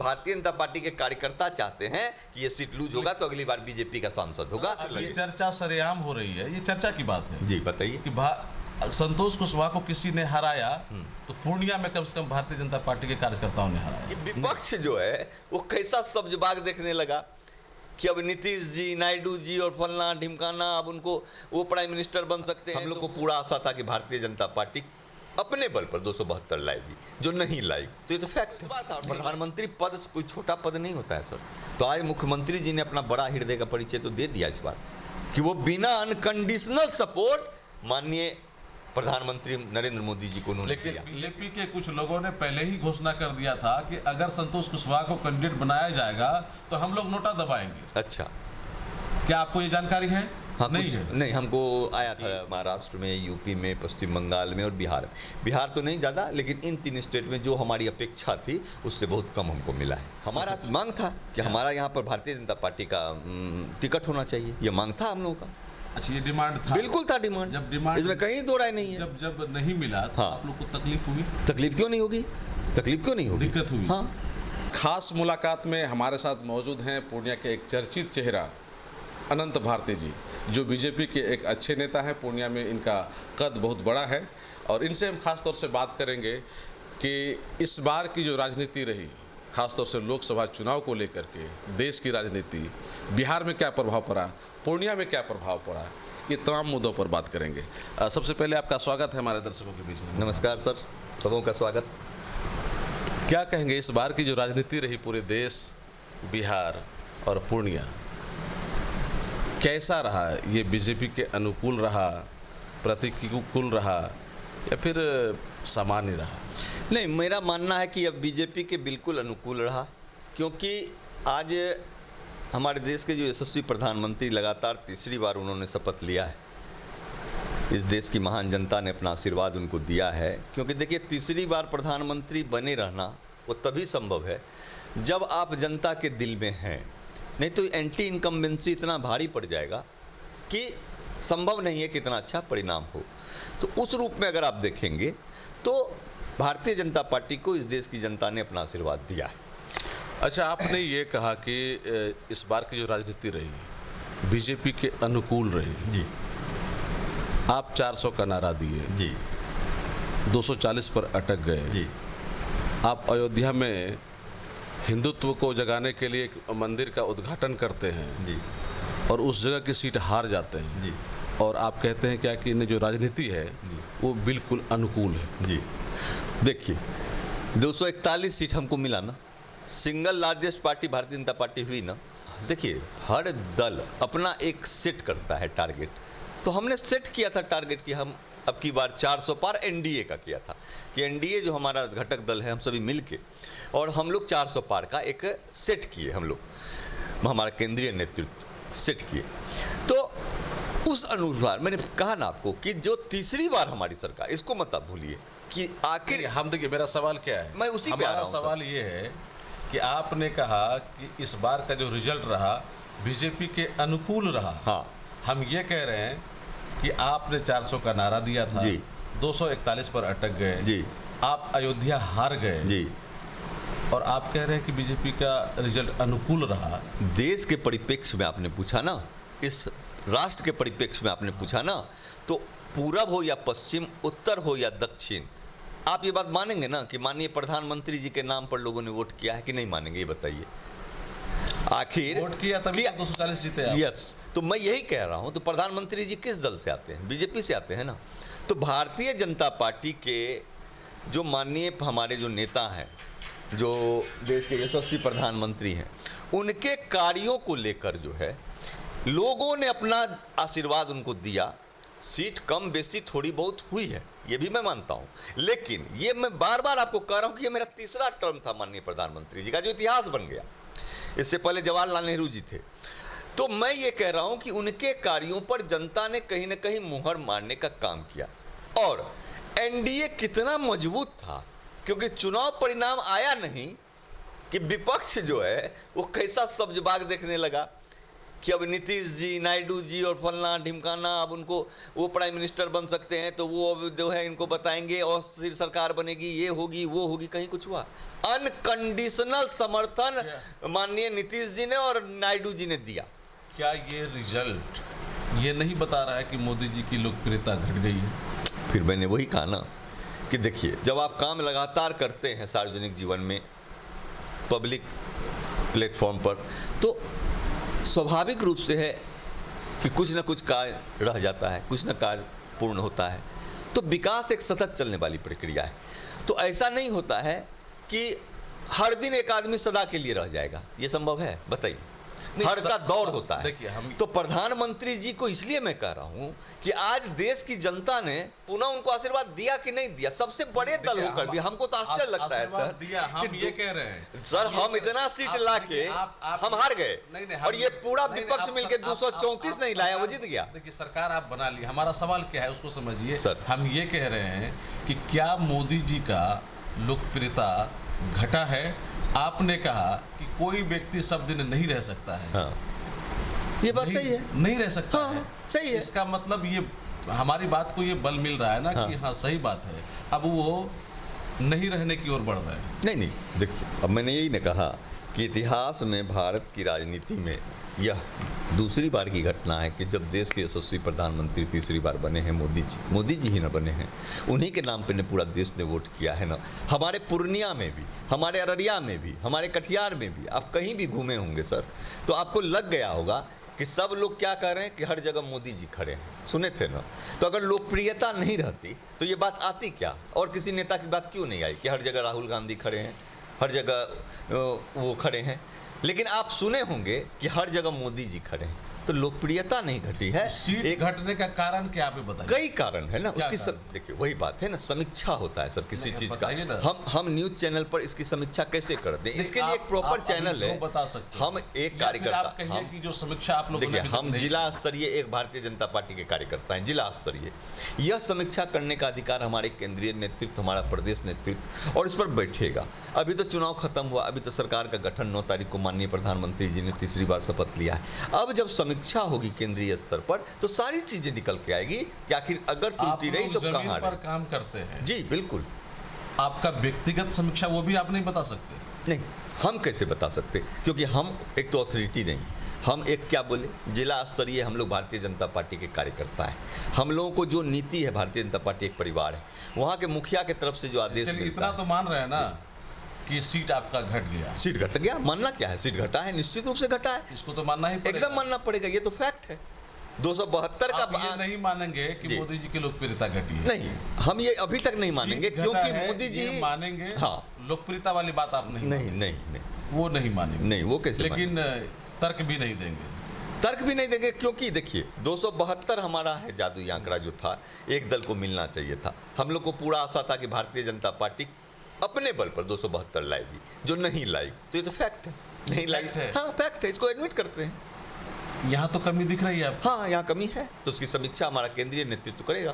Bharatiya Janata party के कार्यकर्ता चाहते हैं कि ये सीट लूज होगा तो अगली बार बीजेपी का सांसद होगा। ये चर्चा सरेआम हो रही है, ये चर्चा की बात है जी, बताइए कि संतोष कुशवाहा को किसी ने हराया तो पूर्णिया में कम से कम भारतीय जनता पार्टी के कार्यकर्ताओं ने हराया। कि विपक्ष जो है वो कैसा सब्जबाग देखने लगा कि अब नीतीश जी, नायडू जी और फलना ढिमकाना अब उनको वो प्राइम मिनिस्टर बन सकते हैं। हम लोग को पूरा आशा था कि भारतीय जनता पार्टी अपने बल पर 272 लाएगी, जो नहीं लाई तो ये तो फैक्ट है। प्रधानमंत्री पद कोई छोटा पद नहीं होता है सर। तो आज मुख्यमंत्री जी ने अपना बड़ा हृदय का परिचय तो दे दिया इस बार कि वो बिना अनकंडीशनल सपोर्ट माननीय प्रधानमंत्री नरेंद्र मोदी जी को उन्होंने लेकिन बीजेपी के कुछ लोगों ने पहले ही घोषणा कर दिया था कि अगर संतोष कुशवाहा को कैंडिडेट बनाया जाएगा तो हम लोग नोटा दबाएंगे। अच्छा, क्या आपको ये जानकारी है? हाँ, नहीं है। नहीं, हमको आया था महाराष्ट्र में, यूपी में, पश्चिम बंगाल में और बिहार में। बिहार तो नहीं ज़्यादा, लेकिन इन 3 स्टेट में जो हमारी अपेक्षा थी उससे बहुत कम हमको मिला है। हमारा मांग था कि हमारा यहाँ पर भारतीय जनता पार्टी का टिकट होना चाहिए, ये मांग था हम लोगों का। अच्छा, ये डिमांड था? बिल्कुल था डिमांड। जब डिमांड, इसमें कहीं दो राय नहीं है। जब नहीं मिला तो हाँ, आप लोग को तकलीफ हुई? तकलीफ क्यों नहीं होगी, तकलीफ क्यों नहीं होगी, दिक्कत हुई। हाँ। खास मुलाकात में हमारे साथ मौजूद हैं पूर्णिया के एक चर्चित चेहरा अनंत भारती जी, जो बीजेपी के एक अच्छे नेता हैं। पूर्णिया में इनका कद बहुत बड़ा है और इनसे हम खास तौर से बात करेंगे कि इस बार की जो राजनीति रही, खासतौर से लोकसभा चुनाव को लेकर के, देश की राजनीति, बिहार में क्या प्रभाव पड़ा, पूर्णिया में क्या प्रभाव पड़ा, ये तमाम मुद्दों पर बात करेंगे। सबसे पहले आपका स्वागत है हमारे दर्शकों के बीच में। नमस्कार सर, सबों का स्वागत। क्या कहेंगे इस बार की जो राजनीति रही पूरे देश, बिहार और पूर्णिया, कैसा रहा? ये बीजेपी के अनुकूल रहा, प्रतिकूल रहा या फिर सामान्य रहा? नहीं, मेरा मानना है कि अब बीजेपी के बिल्कुल अनुकूल रहा, क्योंकि आज हमारे देश के जो यशस्वी प्रधानमंत्री लगातार तीसरी बार उन्होंने शपथ लिया है। इस देश की महान जनता ने अपना आशीर्वाद उनको दिया है, क्योंकि देखिए तीसरी बार प्रधानमंत्री बने रहना वो तभी संभव है जब आप जनता के दिल में हैं, नहीं तो एंटी इनकम्बेंसी इतना भारी पड़ जाएगा कि संभव नहीं है कि इतना अच्छा परिणाम हो। तो उस रूप में अगर आप देखेंगे तो भारतीय जनता पार्टी को इस देश की जनता ने अपना आशीर्वाद दिया है। अच्छा, आपने ये कहा कि इस बार की जो राजनीति रही बीजेपी के अनुकूल रही जी। आप 400 का नारा दिए जी, 240 पर अटक गए जी। आप अयोध्या में हिंदुत्व को जगाने के लिए एक मंदिर का उद्घाटन करते हैं जी, और उस जगह की सीट हार जाते हैं जी। और आप कहते हैं क्या कि इन्हें जो राजनीति है वो बिल्कुल अनुकूल है। जी, देखिए 241 सीट हमको मिला ना, single largest party Bharatiya Janata party हुई ना। देखिए हर दल अपना एक सेट करता है टारगेट, तो हमने सेट किया था टारगेट कि हम अब की बार 400 पार एनडीए का किया था कि एनडीए जो हमारा घटक दल है हम सभी मिलके और हम लोग 400 पार का एक सेट किए, हम लोग हमारा केंद्रीय नेतृत्व सेट किए। तो उस अनुसार मैंने कहा ना आपको कि जो तीसरी बार हमारी सरकार, इसको मत आप भूलिए कि आखिर हम देखिए मेरा सवाल क्या है, मैं उसी पे आ रहा हमारा हूं सवाल ये है कि आपने कहा कि इस बार का जो रिजल्ट रहा बीजेपी के अनुकूल रहा। हाँ, हम ये कह रहे हैं कि आपने 400 का नारा दिया था जी, 241 पर अटक गए जी, आप अयोध्या हार गए जी, और आप कह रहे हैं कि बीजेपी का रिजल्ट अनुकूल रहा। देश के परिप्रेक्ष्य में आपने पूछा ना, इस राष्ट्र के परिप्रेक्ष्य में आपने पूछा ना, तो पूरब हो या पश्चिम, उत्तर हो या दक्षिण, आप ये बात मानेंगे ना कि माननीय प्रधानमंत्री जी के नाम पर लोगों ने वोट किया है कि नहीं मानेंगे, ये बताइए। आखिर वोट किया तभी 240 जीते आप। यस, तो मैं यही कह रहा हूं, तो प्रधानमंत्री जी किस दल से आते हैं? बीजेपी से आते हैं ना। तो भारतीय जनता पार्टी के जो माननीय हमारे जो नेता हैं, जो देश के यशस्वी प्रधानमंत्री हैं, उनके कार्यों को लेकर जो है लोगों ने अपना आशीर्वाद उनको दिया। सीट कम बेसी थोड़ी बहुत हुई है, ये भी मैं मानता हूं, लेकिन ये मैं बार बार आपको कह रहा हूं कि ये मेरा तीसरा टर्म था माननीय प्रधानमंत्री जी का, जो इतिहास बन गया। इससे पहले जवाहरलाल नेहरू जी थे। तो मैं ये कह रहा हूं कि उनके कार्यों पर जनता ने कहीं ना कहीं मुहर मारने का काम किया। और एनडीए कितना मजबूत था, क्योंकि चुनाव परिणाम आया नहीं कि विपक्ष जो है वो कैसा सब्जबाग देखने लगा कि अब नीतीश जी, नायडू जी और फलना ढिमकाना अब उनको वो प्राइम मिनिस्टर बन सकते हैं, तो वो अब जो है इनको बताएंगे और फिर सरकार बनेगी, ये होगी वो होगी। कहीं कुछ हुआ? अनकंडीशनल समर्थन माननीय नीतीश जी ने और नायडू जी ने दिया। क्या ये रिजल्ट ये नहीं बता रहा है कि मोदी जी की लोकप्रियता घट गई है? फिर मैंने वही कहा ना कि देखिए, जब आप काम लगातार करते हैं सार्वजनिक जीवन में, पब्लिक प्लेटफॉर्म पर, तो स्वाभाविक रूप से है कि कुछ ना कुछ कार्य रह जाता है, कुछ ना कार्य पूर्ण होता है। तो विकास एक सतत चलने वाली प्रक्रिया है। तो ऐसा नहीं होता है कि हर दिन एक आदमी सदा के लिए रह जाएगा। ये संभव है? बताइए। हर का दौर होता है। देखिए, तो प्रधानमंत्री जी को इसलिए मैं कह रहा हूं कि आज देश की जनता ने पुनः उनको आशीर्वाद दिया कि नहीं दिया। सबसे बड़े दल होकर भी हमको तो आश्चर्य लगता है सर दिया, हम ये कह रहे हैं सर, हम इतना सीट लाके हम हार गए और ये पूरा विपक्ष मिलके 234 नहीं लाया, वो जीत गया। देखिए, सरकार आप बना ली, हमारा सवाल क्या है उसको समझिए सर। हम ये कह रहे हैं कि क्या मोदी जी का लोकप्रियता घटा है? आपने कहा कि कोई व्यक्ति सब दिन नहीं रह सकता है। हाँ, ये बात सही है, नहीं रह सकता हाँ, है। सही है। इसका मतलब ये हमारी बात को ये बल मिल रहा है ना, हाँ। कि हाँ सही बात है, अब वो नहीं रहने की ओर बढ़ रहे हैं। नहीं, देखिए, अब मैंने यही न कहा कि इतिहास में भारत की राजनीति में यह दूसरी बार की घटना है कि जब देश के यशस्वी प्रधानमंत्री तीसरी बार बने हैं मोदी जी ही न बने हैं, उन्हीं के नाम पे ने पूरा देश ने वोट किया है ना। हमारे पूर्णिया में भी, हमारे अररिया में भी, हमारे कटिहार में भी, आप कहीं भी घूमे होंगे सर, तो आपको लग गया होगा कि सब लोग क्या कह रहे हैं कि हर जगह मोदी जी खड़े हैं। सुने थे ना? तो अगर लोकप्रियता नहीं रहती तो ये बात आती क्या? और किसी नेता की बात क्यों नहीं आई कि हर जगह राहुल गांधी खड़े हैं, हर जगह वो खड़े हैं? लेकिन आप सुने होंगे कि हर जगह मोदी जी खड़े हैं, तो लोकप्रियता नहीं घटी है। सीट एक घटने का कारण क्या आप बताइए? कई कारण है ना उसकी। देखिए, वही बात है ना, समीक्षा होता है सर किसी चीज का। हम न्यूज चैनल पर इसकी समीक्षा कैसे कर दें? इसके लिए एक प्रॉपर चैनल है, बता सकते। हम एक कार्यकर्ता, हम की जो समीक्षा आप लोगों ने, देखिए, हम जिला स्तरीय एक भारतीय जनता पार्टी के कार्यकर्ता हैं, जिला स्तरीय। यह समीक्षा करने का अधिकार हमारे केंद्रीय नेतृत्व, हमारा प्रदेश नेतृत्व, और इस पर बैठेगा। अभी तो चुनाव खत्म हुआ, अभी तो सरकार का गठन 9 तारीख को माननीय प्रधानमंत्री जी ने तीसरी बार शपथ लिया है। अब जब समीक्षा होगी केंद्रीय स्तर पर तो सारी चीजें निकल के आएगी कि आखिर अगर त्रुटि रही तो कहां पर काम करते हैं। जी बिल्कुल। आपका व्यक्तिगत समीक्षा वो भी आप नहीं बता सकते? नहीं, हम कैसे बता सकते? क्योंकि हम एक तो अथॉरिटी नहीं, हम एक क्या बोले, जिला स्तरीय हम लोग भारतीय जनता पार्टी के कार्यकर्ता हैं। हम लोगों को जो नीति है, भारतीय जनता पार्टी एक परिवार है, वहाँ के मुखिया की तरफ से जो आदेश मिलता है। इतना तो मान रहे हैं ना कि सीट आपका घट गया? सीट घट गया, मानना क्या है? सीट घटा है, निश्चित रूप से घटा है। इसको तो मानना ही पड़ेगा। एकदम मानना पड़ेगा, ये तो फैक्ट है। 272 का आप ये नहीं मानेंगे कि मोदी जी की लोकप्रियता घटी है? नहीं, हम ये अभी तक नहीं मानेंगे, क्योंकि मोदी जी मानेंगे। हाँ, लोकप्रियता वाली बात आप नहीं, वो नहीं मानेंगे। नहीं, वो कैसे? लेकिन तर्क भी नहीं देंगे। तर्क भी नहीं देंगे, क्योंकि देखिए 272 हमारा है जादुई आंकड़ा जो था, एक दल को मिलना चाहिए था। हम लोग को पूरा आशा था कि भारतीय जनता पार्टी अपने बल पर 272 लाएगी, जो नहीं लाई। तो ये तो फैक्ट है, नहीं लाई है। हाँ, फैक्ट है, इसको एडमिट करते हैं। यहाँ तो कमी दिख रही है आप। हाँ, यहाँ कमी है, तो उसकी समीक्षा हमारा केंद्रीय नेतृत्व करेगा।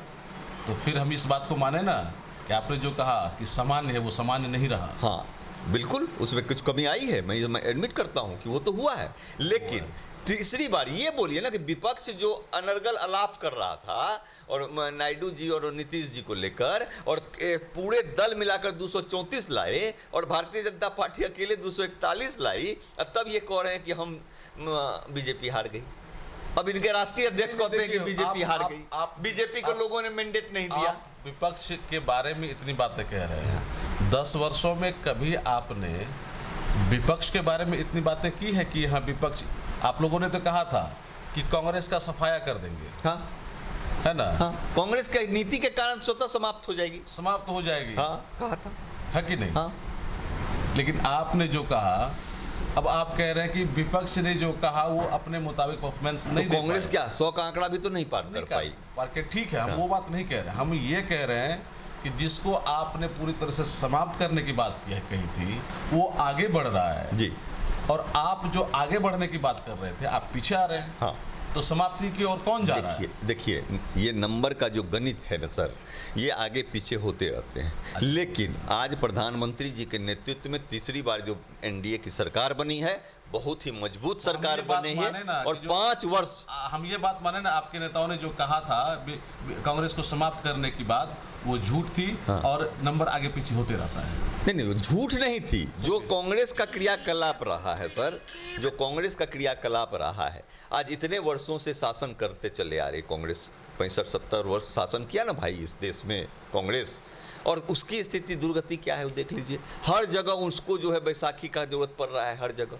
तो फिर हम इस बात को माने ना कि आपने जो कहा कि सामान्य है, वो सामान्य नहीं रहा। हाँ बिल्कुल, उसमें कुछ कमी आई है, मैं एडमिट करता हूँ कि वो तो हुआ है। लेकिन तीसरी बार ये बोलिए ना कि विपक्ष जो अनर्गल आलाप कर रहा था और नायडू जी और नीतीश जी को लेकर, और पूरे दल मिलाकर 234 लाए और भारतीय जनता पार्टी अकेले 241 लाई, और तब ये कह रहे हैं कि हम बीजेपी हार गई। अब इनके राष्ट्रीय अध्यक्ष कहते हैं कि बीजेपी हार गई। बीजेपी को लोगों ने मैंडेट नहीं दिया। विपक्ष के बारे में इतनी बातें कह रहे हैं, 10 वर्षों में कभी आपने विपक्ष के बारे में इतनी बातें की है कि हाँ विपक्ष, आप लोगों ने तो कहा था कि कांग्रेस का सफाया कर देंगे। हाँ, है ना? हाँ, कांग्रेस की नीति के कारण स्वतः समाप्त हो जाएगी। समाप्त हो जाएगी। हाँ, कहा था, है कि नहीं? हाँ। लेकिन आपने जो कहा, अब आप कह रहे हैं कि विपक्ष ने जो कहा वो अपने मुताबिक परफॉर्मेंस नहीं दे पाई। कांग्रेस क्या 100 का आंकड़ा भी तो नहीं पार कर पाई। ठीक है, हम वो बात नहीं कह रहे, हम ये कह रहे हैं कि जिसको आपने पूरी तरह से समाप्त करने की बात कही थी, वो आगे बढ़ रहा है जी। और आप जो आगे बढ़ने की बात कर रहे थे, आप पीछे आ रहे हैं। हाँ, तो समाप्ति की ओर कौन जा रहा है? देखिए ये नंबर का जो गणित है ना सर, ये आगे पीछे होते रहते हैं। लेकिन आज प्रधानमंत्री जी के नेतृत्व में तीसरी बार जो एनडीए की सरकार बनी है, बहुत ही मजबूत सरकार बनी है और 5 वर्ष हम ये बात माने ना, आपके नेताओं ने जो कहा था कांग्रेस को समाप्त करने की बात, वो झूठ थी। हाँ। और नंबर आगे पीछे होते रहता है। नहीं, वो झूठ नहीं थी। जो कांग्रेस का क्रियाकलाप रहा है सर, जो कांग्रेस का क्रियाकलाप रहा है, आज इतने वर्षों से शासन करते चले आ रहे कांग्रेस, 65-70 वर्ष शासन किया ना भाई इस देश में कांग्रेस, और उसकी स्थिति दुर्गति क्या है वो देख लीजिए। हर जगह उसको जो है बैसाखी का जरूरत पड़ रहा है, हर जगह।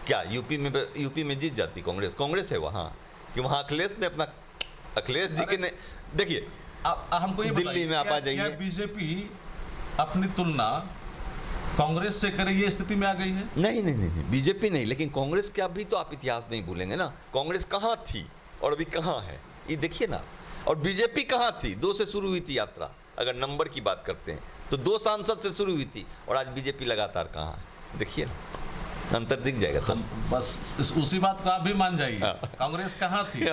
क्या यूपी में जीत जाती कांग्रेस है वहाँ कि वहाँ अखिलेश ने अपना, अखिलेश जी के ने, देखिए हमको ये दिल्ली में आप आ जाइए, बीजेपी अपनी तुलना कांग्रेस से करे ये स्थिति में आ गई है? नहीं, बीजेपी नहीं, लेकिन कांग्रेस का भी तो आप इतिहास नहीं भूलेंगे ना। कांग्रेस कहाँ थी और अभी कहाँ है, ये देखिए ना। और बीजेपी कहाँ थी, 2 से शुरू हुई थी यात्रा, अगर नंबर की बात करते हैं तो 2 सांसद से शुरू हुई थी, और आज बीजेपी लगातार कहाँ है, देखिए ना, अंतर दिख जाएगा सब। बस उसी बात को आप भी मान जाइए। कांग्रेस कहाँ थी,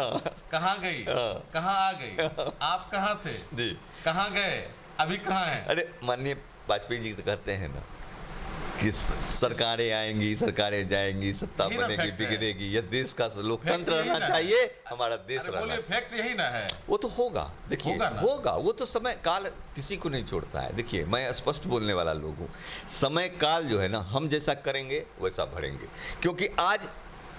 कहाँ गई, कहाँ आ गई, आप कहाँ थे जी, कहाँ गए, अभी कहाँ है? अरे माननीय वाजपेयी जी तो कहते हैं ना कि सरकारें आएंगी, सरकारें जाएंगी, सत्ता बनेगी, बिगड़ेगी, यह देश का लोकतंत्र रहना चाहिए, हमारा देश रहना। फैक्ट यही ना है। वो तो होगा, देखिए होगा, वो तो समय काल किसी को नहीं छोड़ता है। देखिए मैं स्पष्ट बोलने वाला लोग हूँ, समय काल जो है ना, हम जैसा करेंगे वैसा भरेंगे। क्योंकि आज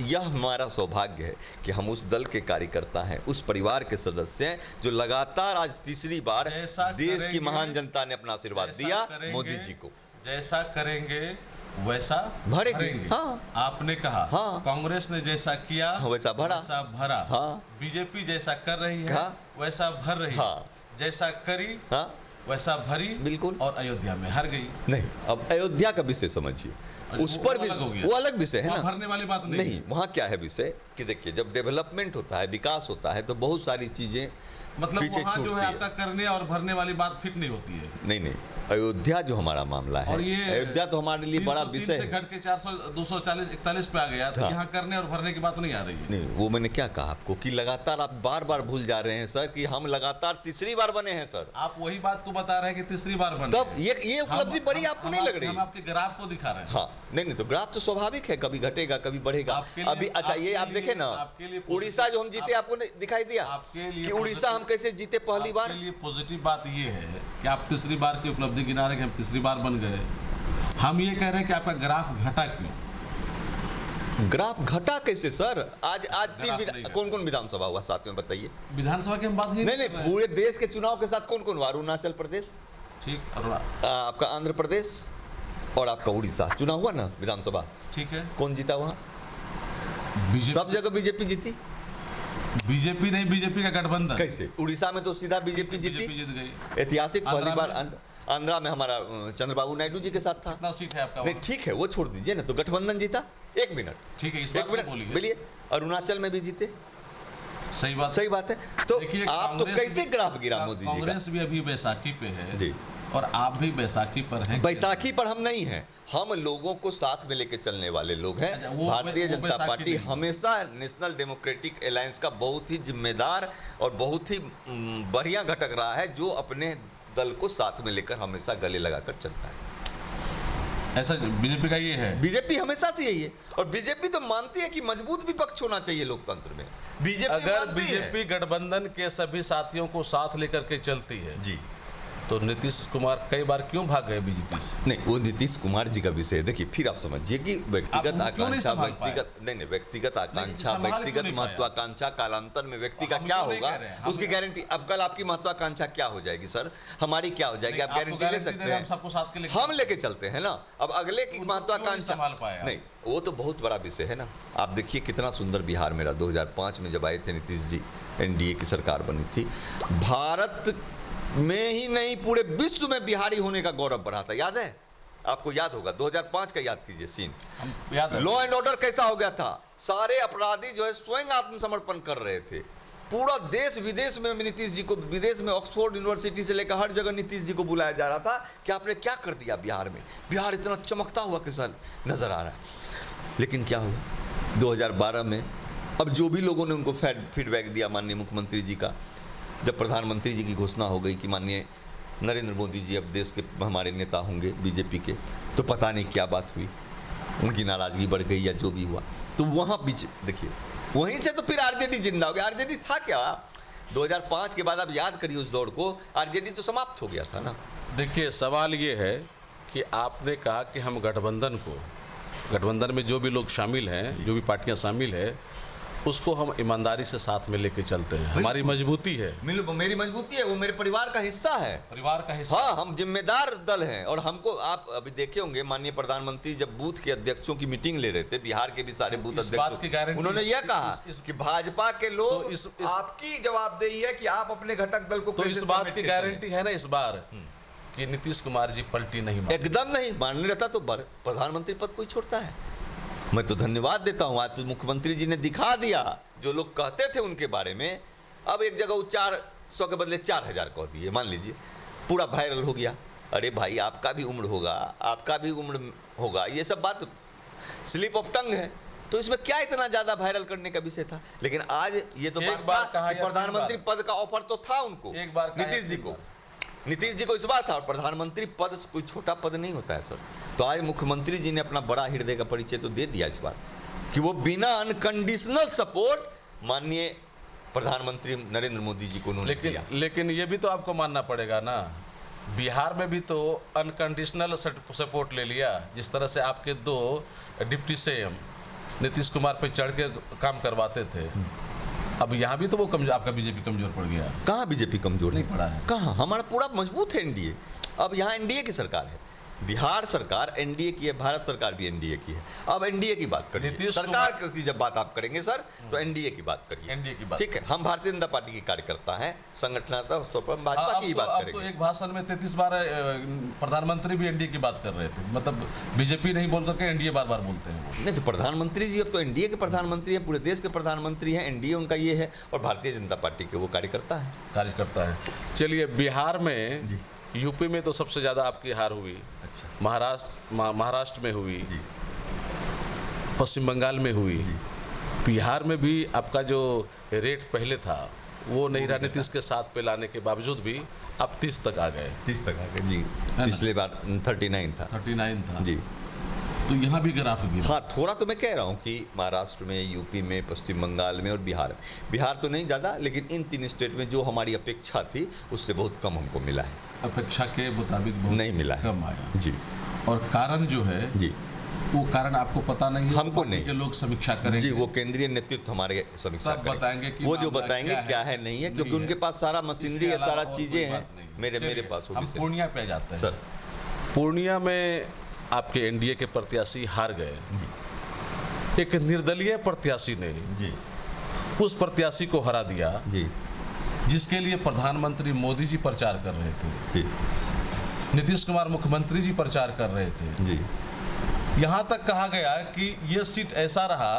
यह हमारा सौभाग्य है कि हम उस दल के कार्यकर्ता हैं, उस परिवार के सदस्य हैं जो लगातार आज तीसरी बार देश की महान जनता ने अपना आशीर्वाद दिया मोदी जी को। जैसा करेंगे वैसा भरेंगे। हाँ। आपने कहा हाँ। कांग्रेस ने जैसा किया वैसा भरा, हाँ। बीजेपी जैसा कर रही है वैसा भर रही है, जैसा करी वैसा भरी, बिल्कुल। और अयोध्या में हार गई। नहीं, अब अयोध्या का विषय समझिए, उस पर भी वो अलग विषय है ना, भरने वाली बात नहीं। वहाँ क्या है विषय कि देखिए, जब डेवलपमेंट होता है, विकास होता है, तो बहुत सारी चीजें मतलब वहाँ जो है आपका करने और भरने वाली बात फिट नहीं होती है। नहीं, अयोध्या जो हमारा मामला है, अयोध्या तो हमारे लिए बड़ा विषय है। घट के 400, 240, 41 पे आ गया, तो यहाँ करने और भरने की बात नहीं आ रही है। नहीं, वो मैंने क्या कहा आपको कि लगातार आप बार भूल जा रहे हैं सर कि हम लगातार तीसरी बार बने हैं सर। आप वही बात को बता रहे हैं कि तीसरी बार बने, तब ये उपलब्धि बड़ी आपको नहीं लग रही? हम आपके ग्राफ को दिखा रहे हैं। हाँ, नहीं, तो ग्राफ तो स्वाभाविक है, कभी घटेगा कभी बढ़ेगा। अभी अच्छा ये आप देखें ना, उड़ीसा जो हम जीते, आपको दिखाई दिया कि उड़ीसा हम कैसे जीते पहली बार? आपके लिए पॉजिटिव बात ये है कि आप तीसरी बार की उपलब्धि गिना रहे हैं कि हम तीसरी बार बन गए। हम ये कह रहे हैं कि आपका ग्राफ घटा क्यों? ग्राफ घटा कैसे सर? आज कौन विधानसभा हुआ साथ में बताइए? विधानसभा की हम बात नहीं, पूरे देश के चुनाव के साथ कौन हुआ? अरुणाचल प्रदेश, ठीक, आपका आंध्र प्रदेश और आपका उड़ीसा चुनाव हुआ ना विधानसभा, ठीक है। कौन जीता वहाँ? सब जगह बीजेपी जीती। बीजेपी नहीं, बीजेपी का गठबंधन। कैसे? उड़ीसा में तो सीधा बीजेपी जीत गई, ऐतिहासिक पहली बार। आंध्रा में हमारा चंद्रबाबू नायडू जी के साथ था। कितना सीट है आपका? नहीं, ठीक है, वो छोड़ दीजिए ना, तो गठबंधन जीता। 1 मिनट, ठीक है, इस बात को बोलिए। अरुणाचल में भी जीते, सही बात है। तो आप तो कैसे ग्राफ गिरा मोदी जी का? कांग्रेस भी अभी बैसाखी पे है जी, और आप भी बैसाखी पर हैं। बैसाखी पर हम नहीं हैं, हम लोगों को साथ में लेके चलने वाले लोग हैं। भारतीय जनता पार्टी हमेशा नेशनल डेमोक्रेटिक अलायंस का बहुत ही जिम्मेदार और बहुत ही बढ़िया घटक रहा है, जो अपने दल को साथ में लेकर हमेशा गले लगाकर चलता है। ऐसा बीजेपी का ये है। बीजेपी हमेशा से यही है, और बीजेपी तो मानती है कि मजबूत विपक्ष होना चाहिए लोकतंत्र में। अगर बीजेपी गठबंधन के सभी साथियों को साथ लेकर के चलती है जी, तो नीतीश कुमार कई बार क्यों भाग गए बीजेपी से? नहीं, वो नीतीश कुमार जी का विषय है। देखिए, फिर आप समझिए कि व्यक्तिगत आकांक्षा, व्यक्तिगत आकांक्षा, व्यक्तिगत महत्वाकांक्षा कालांतर में व्यक्ति का क्या होगा, उसकी गारंटी। अब कल आपकी महत्वाकांक्षा क्या हो जाएगी सर, हमारी क्या हो जाएगी, आप गारंटी ले सकते हैं? सबको साथ के हम लेके चलते हैं ना। अब अगले की महत्वाकांक्षा नहीं, वो तो बहुत बड़ा विषय है ना। आप देखिए कितना सुंदर बिहार मेरा 2005 में जब आए थे नीतीश जी, एनडीए की सरकार बनी थी, भारत में ही नहीं पूरे विश्व में बिहारी होने का गौरव बढ़ा था। याद है आपको? याद होगा 2005 का, याद कीजिए सीन। लॉ एंड ऑर्डर कैसा हो गया था, सारे अपराधी जो है स्वयं आत्मसमर्पण कर रहे थे। पूरा देश विदेश में नीतीश जी को, विदेश में ऑक्सफोर्ड यूनिवर्सिटी से लेकर हर जगह नीतीश जी को बुलाया जा रहा था कि आपने क्या कर दिया बिहार में, बिहार इतना चमकता हुआ कैसा नजर आ रहा है। लेकिन क्या हुआ? 2012 में अब जो भी लोगों ने उनको फीडबैक दिया माननीय मुख्यमंत्री जी का, जब प्रधानमंत्री जी की घोषणा हो गई कि माननीय नरेंद्र मोदी जी अब देश के हमारे नेता होंगे बीजेपी के, तो पता नहीं क्या बात हुई, उनकी नाराज़गी बढ़ गई या जो भी हुआ। तो वहाँ बीच देखिए, वहीं से तो फिर आरजेडी जिंदा हो गया। आरजेडी था क्या 2005 के बाद? आप याद करिए उस दौर को, आरजेडी तो समाप्त हो गया था ना। देखिए, सवाल ये है कि आपने कहा कि हम गठबंधन में जो भी लोग शामिल हैं, जो भी पार्टियां शामिल है, उसको हम ईमानदारी से साथ में लेके चलते हैं। हमारी मजबूती है, मेरी मजबूती है, वो मेरे परिवार का हिस्सा है, परिवार का हिस्सा। हाँ, हम जिम्मेदार दल हैं। और हमको आप अभी देखे होंगे माननीय प्रधानमंत्री जब बूथ के अध्यक्षों की मीटिंग ले रहे थे, बिहार के भी सारे बूथ अध्यक्ष, उन्होंने यह कहा कि भाजपा के लोग, आपकी जवाबदेही है कि आप अपने घटक दल को, तो इस बात की गारंटी है ना इस बार कि नीतीश कुमार जी पलटी नहीं, एकदम नहीं मानने रहता तो प्रधानमंत्री पद कोई छोड़ता है। मैं तो धन्यवाद देता हूँ, आज तो मुख्यमंत्री जी ने दिखा दिया, जो लोग कहते थे उनके बारे में, अब एक जगह वो 400 के बदले 4000 कह दिए, मान लीजिए, पूरा वायरल हो गया। अरे भाई, आपका भी उम्र होगा, ये सब बात स्लिप ऑफ टंग है, तो इसमें क्या इतना ज़्यादा वायरल करने का विषय था। लेकिन आज ये तो बात कहा कि प्रधानमंत्री पद का ऑफर तो था उनको, नीतीश जी को इस बार था, और प्रधानमंत्री पद कोई छोटा पद नहीं होता है सर। तो आज मुख्यमंत्री जी ने अपना बड़ा हृदय का परिचय तो दे दिया इस बार, कि वो बिना अनकंडीशनल सपोर्ट माननीय प्रधानमंत्री नरेंद्र मोदी जी को उन्होंने दिया। लेकिन ये भी तो आपको मानना पड़ेगा ना, बिहार में भी तो अनकंडीशनल सपोर्ट ले लिया। जिस तरह से आपके 2 डिप्टी सीएम नीतीश कुमार पे चढ़ के काम करवाते थे, अब यहाँ भी तो वो आपका बीजेपी कमजोर पड़ गया। कहाँ बीजेपी कमजोर नहीं पड़ा है, कहाँ, हमारा पूरा मजबूत है एनडीए। अब यहाँ एनडीए की सरकार है, बिहार सरकार एनडीए की है, भारत सरकार भी एनडीए की है। अब एनडीए की बात करिए, सरकार की जब बात आप करेंगे सर, तो एनडीए की बात करिए, एनडीए की बात, ठीक है। हम भारतीय जनता पार्टी के कार्यकर्ता हैं, संगठनात्मक तौर पर भाजपा की ही बात करेंगे। तो एक भाषण में 33 बार प्रधानमंत्री भी एनडीए की बात कर रहे थे, मतलब बीजेपी नहीं बोल करके एनडीए बार बार बोलते हैं। नहीं तो प्रधानमंत्री जी अब तो एनडीए के प्रधानमंत्री हैं, पूरे देश के प्रधानमंत्री हैं, एनडीए उनका ये है, और भारतीय जनता पार्टी के वो कार्यकर्ता है। चलिए, बिहार में, यूपी में तो सबसे ज़्यादा आपकी हार हुई, अच्छा, महाराष्ट्र में हुई, पश्चिम बंगाल में हुई, बिहार में भी आपका जो रेट पहले था वो नहीं रहा। नीतीश के साथ पे लाने के बावजूद भी आप 30 तक आ गए जी। पिछले बार 39 था जी। तो यहाँ भी ग्राफ गिरा। हाँ, थोड़ा तो मैं कह रहा हूँ कि महाराष्ट्र में, यूपी में, पश्चिम बंगाल में और बिहार तो नहीं ज़्यादा, लेकिन इन 3 स्टेट में जो हमारी अपेक्षा थी उससे बहुत कम हमको मिला है। अपेक्षा के मुताबिक नहीं मिला है, कम आया जी। और कारण जो है जी, वो कारण आपको पता नहीं है, हमको नहीं, के लोग समीक्षा करेंगे जी, वो केंद्रीय नेतृत्व हमारे समीक्षा बताएंगे कि वो जो बताएंगे क्या है नहीं है, क्योंकि उनके पास सारा मशीनरी है, सारा चीज़ें हैं। मेरे पास हम पूर्णिया पे जाते हैं सर। पूर्णिया में आपके एनडीए के प्रत्याशी हार गए, एक निर्दलीय प्रत्याशी ने जी उस प्रत्याशी को हरा दिया, जी, जिसके लिए प्रधानमंत्री मोदी जी प्रचार कर रहे थे, जी, नीतीश कुमार मुख्यमंत्री जी प्रचार कर रहे थे, जी। यहाँ तक कहा गया कि ये सीट ऐसा रहा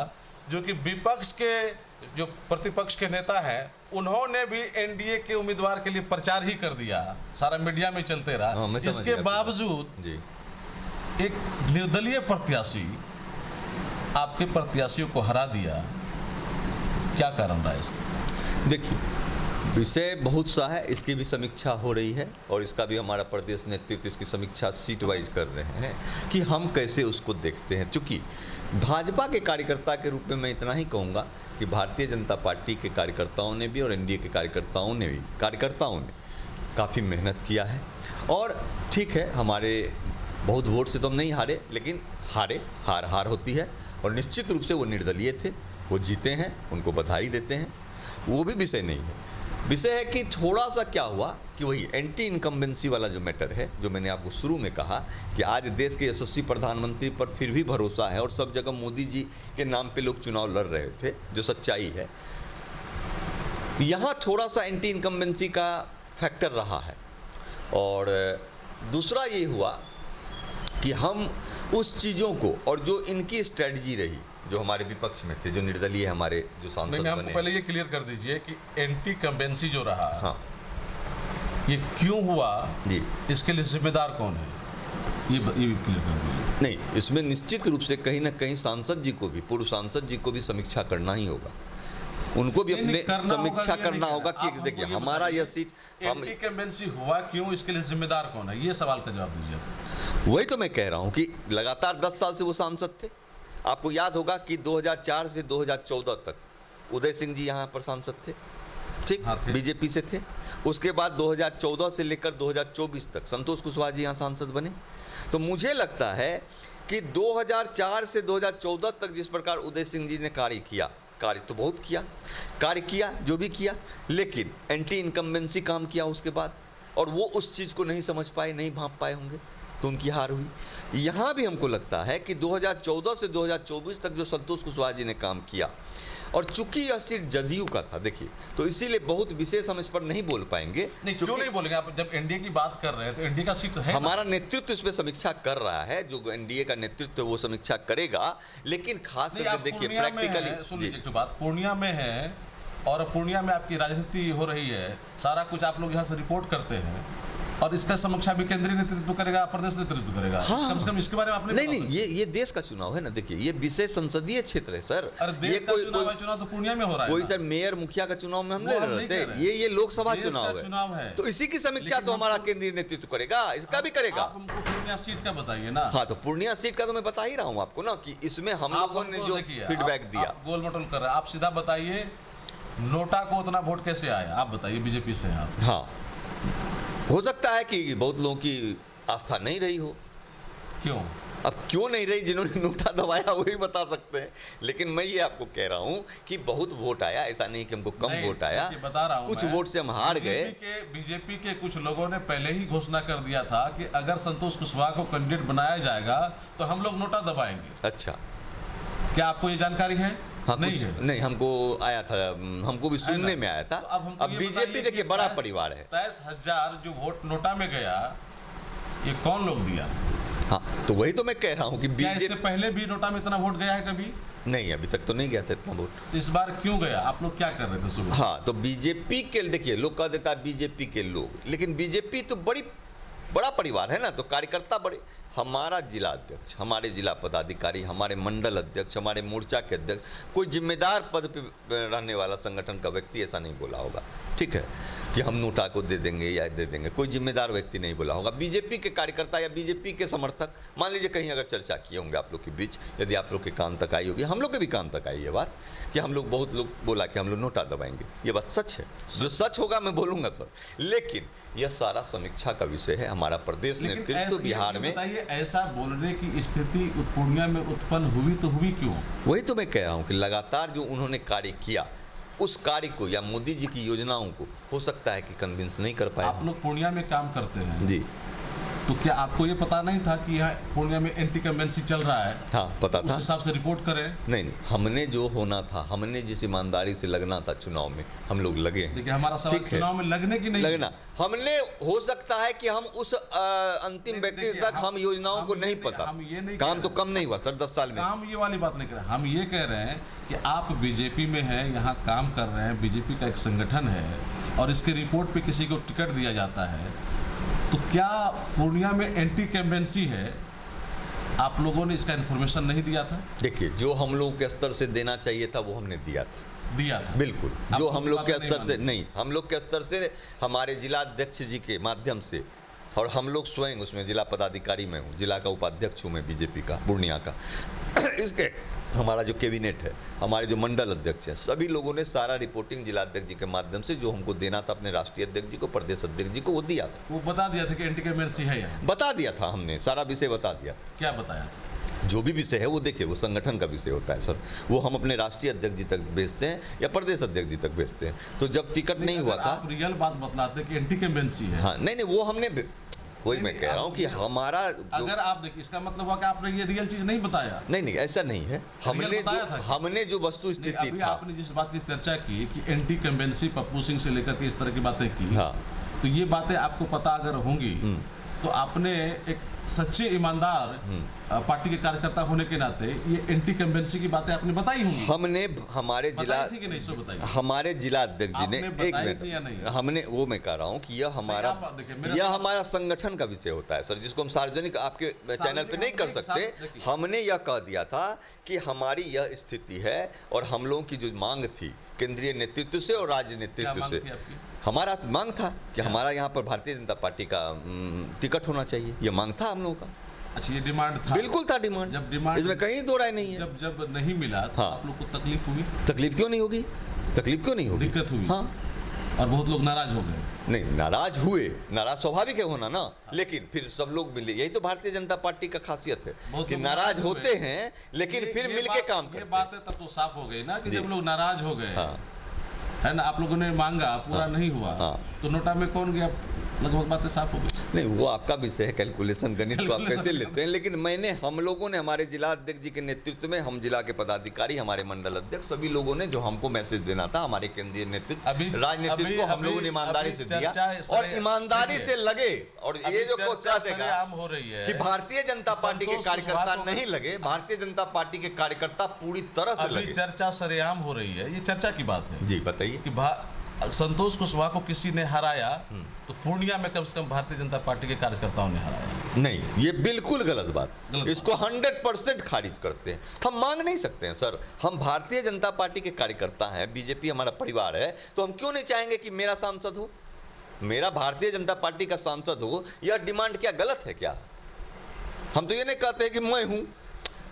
जो कि विपक्ष के जो प्रतिपक्ष के नेता हैं उन्होंने भी एनडीए के उम्मीदवार के लिए प्रचार ही कर दिया, सारा मीडिया में चलते रहा। इसके बावजूद जी, एक निर्दलीय प्रत्याशी आपके प्रत्याशियों को हरा दिया, क्या कारण रहा इसका? देखिए, विषय बहुत सा है, इसकी भी समीक्षा हो रही है, और इसका भी हमारा प्रदेश नेतृत्व इसकी समीक्षा सीट वाइज कर रहे हैं कि हम कैसे उसको देखते हैं। चूँकि भाजपा के कार्यकर्ता के रूप में मैं इतना ही कहूँगा कि भारतीय जनता पार्टी के कार्यकर्ताओं ने भी और एनडीए के कार्यकर्ताओं ने काफ़ी मेहनत किया है। और ठीक है, हमारे बहुत वोट से तो हम नहीं हारे, लेकिन हार होती है, और निश्चित रूप से वो निर्दलीय थे, वो जीते हैं, उनको बधाई देते हैं, वो भी विषय नहीं है। विषय है कि थोड़ा सा क्या हुआ कि वही एंटी इनकम्बेंसी वाला जो मैटर है, जो मैंने आपको शुरू में कहा कि आज देश के यशस्वी प्रधानमंत्री पर फिर भी भरोसा है, और सब जगह मोदी जी के नाम पे लोग चुनाव लड़ रहे थे, जो सच्चाई है। यहाँ थोड़ा सा एंटी इनकम्बेंसी का फैक्टर रहा है। और दूसरा ये हुआ कि हम उस चीज़ों को, और जो इनकी स्ट्रेटजी रही, जो हमारे विपक्ष में थे, जो निर्दलीय हमारे जो सांसद बने। हमको पहले ये क्लियर कर दीजिए कि एंटी कंबेंसी जो रहा, हाँ, ये क्यों हुआ जी, इसके लिए जिम्मेदार कौन है, ये भी क्लियर कर दीजिए। नहीं, इसमें निश्चित रूप से कहीं ना कहीं सांसद जी को भी, पूर्व सांसद जी को भी समीक्षा करना ही होगा। उनको भी अपने करना होगा, समीक्षा ये नहीं करना होगा करना। कि आप देखिए हमको ये हमारा बताइए, यह सीट हम एंटी हुआ क्यों, इसके लिए जिम्मेदार कौन है, ये सवाल का जवाब दीजिए आप। वही तो मैं कह रहा हूं कि लगातार 10 साल से वो सांसद थे। आपको याद होगा कि 2004 से 2014 तक उदय सिंह जी यहाँ पर सांसद थे, ठीक, हाँ, थे। बीजेपी से थे। उसके बाद 2014 से लेकर 2024 तक संतोष कुशवाहा जी यहाँ सांसद बने। तो मुझे लगता है कि 2004 से 2014 तक जिस प्रकार उदय सिंह जी ने कार्य तो बहुत किया जो भी किया, लेकिन एंटी इनकम्बेंसी काम किया उसके बाद, और वो उस चीज़ को नहीं समझ पाए, नहीं भांप पाए होंगे, तो उनकी हार हुई। यहाँ भी हमको लगता है कि 2014 से 2024 तक जो संतोष कुशवाहा जी ने काम किया, और चूंकि यह सीट जदयू का था, देखिए, तो इसीलिए बहुत विशेष हम इस पर नहीं बोल पाएंगे। नहीं, क्यों नहीं बोलेंगे आप? जब एनडीए की बात कर रहे हैं तो एनडीए का सीट तो है। हमारा नेतृत्व इस पर समीक्षा कर रहा है, जो एनडीए का नेतृत्व है वो समीक्षा करेगा, लेकिन खास करके देखिए प्रैक्टिकली सुन लीजिए, जो बात पूर्णिया में है और पूर्णिया में आपकी राजनीति हो रही है, सारा कुछ आप लोग यहाँ से रिपोर्ट करते हैं, और इसका समीक्षा भी केंद्रीय नेतृत्व करेगा, प्रदेश नेतृत्व करेगा। हाँ। कम से कम इसके बारे में आपने नहीं, ये देश का चुनाव है ना। देखिए, ये विशेष संसदीय क्षेत्र है सर। अरे देश का चुनाव तो पूर्णिया में हो रहा है। कोई सर मेयर मुखिया का चुनाव में हम नहीं लड़ते, ये लोकसभा चुनाव है। तो इसी की समीक्षा तो हमारा केंद्रीय नेतृत्व करेगा, इसका भी करेगा। आप हमको पूर्णिया सीट का बताइए ना। हाँ, तो पूर्णिया सीट का तो मैं बता ही रहा हूँ आपको ना, कि इसमें हम लोगों ने जो फीडबैक दिया, गोल मटोल कर रहे हैं। आप सीधा बताइए, नोटा को उतना वोट कैसे आया, आप बताइए, बीजेपी से आप। हाँ, हो सकता है कि बहुत लोगों की आस्था नहीं रही हो। क्यों? अब क्यों नहीं रही, जिन्होंने नोटा दबाया वही बता सकते हैं, लेकिन मैं ये आपको कह रहा हूँ कि बहुत वोट आया, ऐसा नहीं कि हमको कम वोट आया, बता रहा हूँ कुछ वोट से हम हार गए। बीजेपी के कुछ लोगों ने पहले ही घोषणा कर दिया था कि अगर संतोष कुशवाहा को कैंडिडेट बनाया जाएगा तो हम लोग नोटा दबाएंगे। अच्छा, क्या आपको ये जानकारी है? हाँ, नहीं, हमको आया था, हमको भी सुनने में आया था। तो अब बीजेपी देखिए बड़ा परिवार है। 23,000 जो वोट नोटा में गया, ये कौन लोग दिया? हाँ, तो वही तो मैं कह रहा हूँ कि बीजेपी इससे पहले भी नोटा में इतना वोट गया है कभी? नहीं, अभी तक तो नहीं गया था इतना वोट। इस बार क्यों गया? आप लोग क्या कर रहे थे सुबह? हाँ, तो बीजेपी के, देखिए, लोग कह देता है बीजेपी के लोग, लेकिन बीजेपी तो बड़ा परिवार है ना, तो कार्यकर्ता बड़े। हमारा जिला अध्यक्ष, हमारे जिला पदाधिकारी, हमारे मंडल अध्यक्ष, हमारे मोर्चा के अध्यक्ष, कोई जिम्मेदार पद पे रहने वाला संगठन का व्यक्ति ऐसा नहीं बोला होगा, ठीक है, कि हम नोटा को दे देंगे या दे देंगे। कोई जिम्मेदार व्यक्ति नहीं बोला होगा। बीजेपी के कार्यकर्ता या बीजेपी के समर्थक, मान लीजिए कहीं अगर चर्चा किए होंगे आप लोग के बीच, यदि आप लोग के कान तक आई होगी, हम लोग के भी कान तक आई ये बात, कि हम लोग, बहुत लोग बोला कि हम लोग नोटा दबाएंगे। ये बात सच है, जो सच होगा मैं बोलूँगा सर, लेकिन यह सारा समीक्षा का विषय है। हमारा प्रदेश नेतृत्व बिहार में, ऐसा बोलने की स्थिति पूर्णिया में उत्पन्न हुई तो हुई क्यों? वही तो मैं कह रहा हूँ कि लगातार जो उन्होंने कार्य किया, उस कार्य को या मोदी जी की योजनाओं को हो सकता है कि कन्विंस नहीं कर पाए। आप लोग पूर्णिया में काम करते हैं जी, तो क्या आपको ये पता नहीं था कि यहाँ पूर्णिया में एंटी कन्वेंसी चल रहा है? हाँ, पता था। उस हिसाब से रिपोर्ट करें। नहीं, हमने जो होना था, हमने जिस ईमानदारी से लगना था चुनाव में, हम लोग लगे हैं। देखिए, हमारा सवाल चुनाव में लगने की नहीं, लगना हमने, हो सकता है कि हम उस अंतिम व्यक्ति तक हम योजनाओं को नहीं पता, हम ये नहीं, काम तो कम नहीं हुआ सर 10 साल में। काम ये वाली बात नहीं कर रहे, हम ये कह रहे हैं कि आप बीजेपी में हैं, यहाँ काम कर रहे हैं, बीजेपी का एक संगठन है, और इसके रिपोर्ट पे किसी को टिकट दिया जाता है, तो क्या पूर्णिया में एंटी कैम्पेंसी है? आप लोगों ने इसका इन्फॉर्मेशन नहीं दिया था? देखिए, जो हम लोग के स्तर से देना चाहिए था वो हमने दिया था। बिल्कुल, जो हम लोग के स्तर से नहीं, हम लोग के स्तर से हमारे जिला अध्यक्ष जी के माध्यम से, और हम लोग स्वयं उसमें जिला पदाधिकारी में हूँ, जिला का उपाध्यक्ष हूँ मैं बीजेपी का पूर्णिया का। इसके हमारा जो कैबिनेट है, हमारे जो मंडल अध्यक्ष हैं, सभी लोगों ने सारा रिपोर्टिंग जिला अध्यक्ष जी के माध्यम से जो हमको देना था अपने राष्ट्रीय अध्यक्ष जी को, प्रदेश अध्यक्ष जी को, वो दिया था। वो बता दिया था कि एंटी कैम्पेंसी है यहाँ? बता दिया था, हमने सारा विषय बता दिया था। क्या बताया था? जो भी विषय है वो देखिए, वो संगठन का विषय होता है सर, वो हम अपने राष्ट्रीय अध्यक्ष जी तक भेजते हैं या प्रदेश अध्यक्ष जी तक भेजते हैं। तो जब टिकट नहीं हुआ था, आप रियल बात बतलाते कि एंटी कैम्पेंसी है। हाँ, नहीं, वो हमने, वही मैं कह रहा हूँ कि हमारा, अगर आप देखिए, इसका मतलब हुआ कि आपने ये रियल चीज नहीं बताया। नहीं, ऐसा नहीं है। हमने जो वस्तु स्थिति था, आपने जिस बात की चर्चा की कि एंटी कैम्पेंसी पप्पू सिंह से लेकर के इस तरह की बातें की, हाँ, तो ये बातें आपको पता अगर होंगी तो आपने एक सच्चे ईमानदार पार्टी के कार्यकर्ता होने के नाते ये एंटी कंवेंसी की बातें आपने बताई होंगी। हमने हमारे जिला थी कि नहीं, सो बताइए। हमारे जिला अध्यक्ष जी ने आपने एक बताई थी या नहीं? मिनट, हमने वो मैं कह रहा हूँ कि यह हमारा संगठन का विषय होता है सर, जिसको हम सार्वजनिक आपके चैनल पे नहीं कर सकते। हमने यह कह दिया था कि हमारी यह स्थिति है और हम लोगों की जो मांग थी केंद्रीय नेतृत्व से और राज्य नेतृत्व से, हमारा मांग था कि हमारा यहाँ पर भारतीय जनता पार्टी का टिकट होना चाहिए, ये मांग था हम लोगों का। अच्छा, ये डिमांड था? बिल्कुल था डिमांड। जब डिमांड, इसमें कहीं दो राय नहीं है। जब नहीं मिला तो हाँ। आप लोग को तकलीफ हुई? तकलीफ क्यों नहीं होगी, तकलीफ क्यों नहीं होगी, दिक्कत हुई। हाँ, और बहुत लोग नाराज हो गए। नहीं, नाराज हुए, नाराज स्वाभाविक है होना ना, लेकिन फिर सब लोग मिले, यही तो भारतीय जनता पार्टी का खासियत है कि नाराज होते हैं लेकिन फिर मिलके काम करते हैं। ये बात है तब तो साफ हो गई ना कि जब लोग नाराज हो गए, हाँ, है ना, आप लोगों ने मांगा, पूरा नहीं हुआ, तो नोटा में कौन गया, लगभग बातें साफ हो गई। नहीं, वो आपका विषय है, कैलकुलेशन गणित को आप कैसे लेते हैं, लेकिन हम लोगों ने हमारे जिला अध्यक्ष जी के नेतृत्व में, हम जिला के पदाधिकारी, हमारे मंडल अध्यक्ष, सभी लोगों ने जो हमको मैसेज देना था, हमारे केंद्रीय नेतृत्व, राजनीतिक को हम लोगों ने ईमानदारी से दिया और ईमानदारी से लगे। और ये जो हो रही है कि भारतीय जनता पार्टी के कार्यकर्ता नहीं लगे, भारतीय जनता पार्टी के कार्यकर्ता पूरी तरह से लगे। चर्चा सरेआम हो रही है, ये चर्चा की बात है जी, बताइए कि संतोष कुशवाहा को किसी ने हराया तो पूर्णिया में कम से कम भारतीय जनता पार्टी के कार्यकर्ताओं ने हराया। नहीं, ये बिल्कुल गलत बात, इसको 100% खारिज करते हैं। हम मांग नहीं सकते हैं सर, हम भारतीय जनता पार्टी के कार्यकर्ता हैं, बीजेपी हमारा परिवार है, तो हम क्यों नहीं चाहेंगे कि मेरा सांसद हो, मेरा भारतीय जनता पार्टी का सांसद हो। यह डिमांड क्या गलत है क्या? हम तो ये नहीं कहते कि मैं हूं,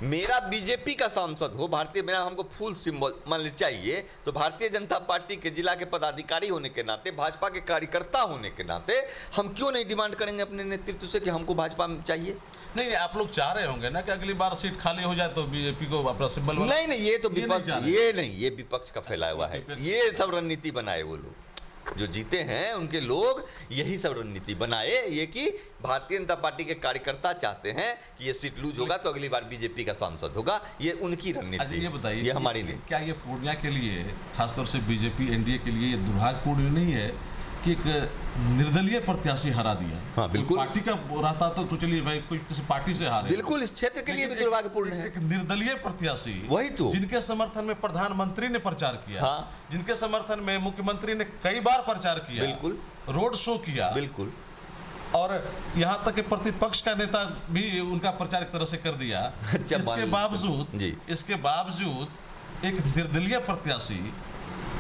मेरा बीजेपी का सांसद हो, भारतीय, मेरा हमको फुल सिंबल मान चाहिए, तो भारतीय जनता पार्टी के जिला के पदाधिकारी होने के नाते, भाजपा के कार्यकर्ता होने के नाते हम क्यों नहीं डिमांड करेंगे अपने नेतृत्व से कि हमको भाजपा में चाहिए? नहीं, आप लोग चाह रहे होंगे ना कि अगली बार सीट खाली हो जाए तो बीजेपी को अपना सिंबल। नहीं, ये तो विपक्ष, ये विपक्ष का फैलाया हुआ है, ये सब रणनीति बनाए वो लोग जो जीते हैं, उनके लोग यही सब रणनीति बनाए, ये कि भारतीय जनता पार्टी के कार्यकर्ता चाहते हैं कि ये सीट लूज होगा तो अगली बार बीजेपी का सांसद होगा, ये उनकी रणनीति। ये बताइए, ये हमारी नहीं। क्या ये पूर्णिया के लिए, खासतौर से बीजेपी एनडीए के लिए, ये दुर्भाग्यपूर्ण नहीं है कि एक निर्दलीय प्रत्याशी हरा दिया? हाँ, बिल्कुल। पार्टी का रहता तो चलिए भाई, कोई किसी पार्टी से हारे, बिल्कुल, इस क्षेत्र के लिए भी दुर्भाग्यपूर्ण है। एक निर्दलीय प्रत्याशी, वही तो, जिनके समर्थन में प्रधानमंत्री ने प्रचार किया, हाँ, जिनके समर्थन में मुख्यमंत्री ने कई बार प्रचार किया, बिल्कुल, रोड शो किया, बिल्कुल, और यहाँ तक कि प्रतिपक्ष का नेता भी उनका प्रचार एक तरह से कर दिया। इसके बावजूद एक निर्दलीय प्रत्याशी